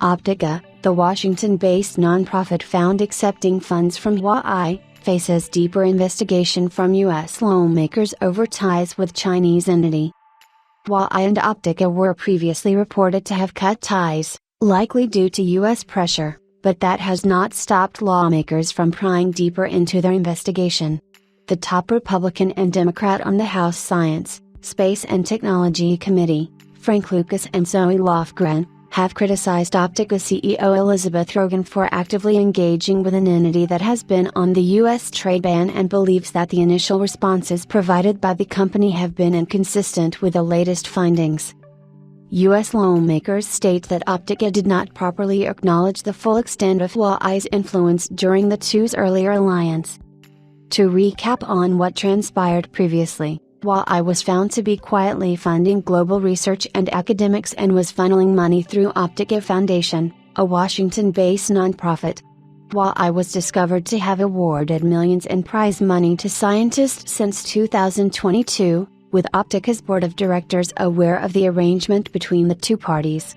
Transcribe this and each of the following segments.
Optica, the Washington-based nonprofit found accepting funds from Huawei, faces deeper investigation from U.S. lawmakers over ties with Chinese entity. Huawei and Optica were previously reported to have cut ties, likely due to U.S. pressure, but that has not stopped lawmakers from prying deeper into their investigation. The top Republican and Democrat on the House Science, Space and Technology Committee, Frank Lucas and Zoe Lofgren, have criticized Optica CEO Elizabeth Rogan for actively engaging with an entity that has been on the U.S. trade ban and believes that the initial responses provided by the company have been inconsistent with the latest findings. U.S. lawmakers state that Optica did not properly acknowledge the full extent of Huawei's influence during the two's earlier alliance. To recap on what transpired previously, Huawei was found to be quietly funding global research and academics and was funneling money through Optica Foundation, a Washington-based nonprofit. Huawei was discovered to have awarded millions in prize money to scientists since 2022, with Optica's board of directors aware of the arrangement between the two parties.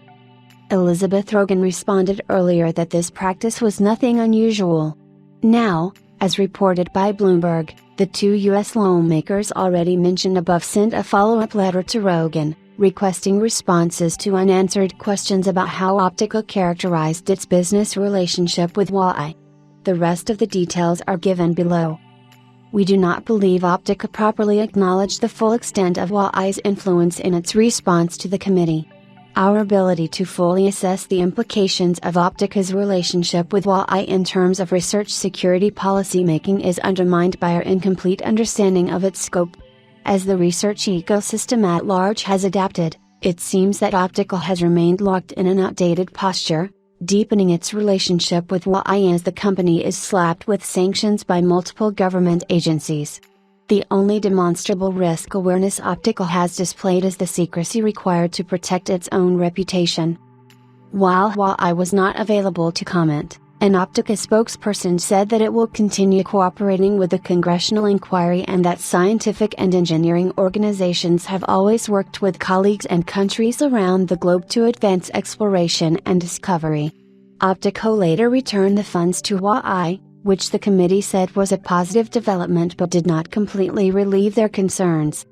Elizabeth Rogan responded earlier that this practice was nothing unusual. Now, as reported by Bloomberg, the two U.S. lawmakers already mentioned above sent a follow-up letter to Rogan, requesting responses to unanswered questions about how Optica characterized its business relationship with Huawei. The rest of the details are given below. We do not believe Optica properly acknowledged the full extent of Huawei's influence in its response to the committee. Our ability to fully assess the implications of Optica's relationship with Huawei in terms of research security policymaking is undermined by our incomplete understanding of its scope. As the research ecosystem at large has adapted, it seems that Optica has remained locked in an outdated posture, deepening its relationship with Huawei as the company is slapped with sanctions by multiple government agencies. The only demonstrable risk awareness Optica has displayed is the secrecy required to protect its own reputation. While Huawei was not available to comment, an Optica spokesperson said that it will continue cooperating with the congressional inquiry and that scientific and engineering organizations have always worked with colleagues and countries around the globe to advance exploration and discovery. Optica later returned the funds to Huawei, which the committee said was a positive development but did not completely relieve their concerns.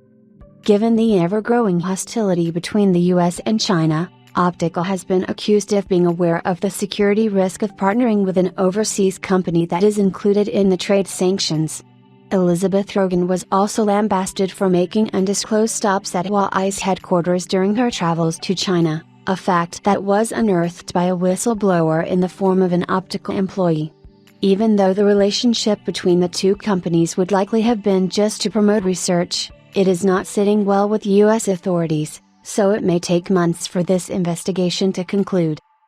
Given the ever-growing hostility between the US and China, Optica has been accused of being aware of the security risk of partnering with an overseas company that is included in the trade sanctions. Elizabeth Rogan was also lambasted for making undisclosed stops at Huawei's headquarters during her travels to China, a fact that was unearthed by a whistleblower in the form of an Optica employee. Even though the relationship between the two companies would likely have been just to promote research, it is not sitting well with U.S. authorities, so it may take months for this investigation to conclude.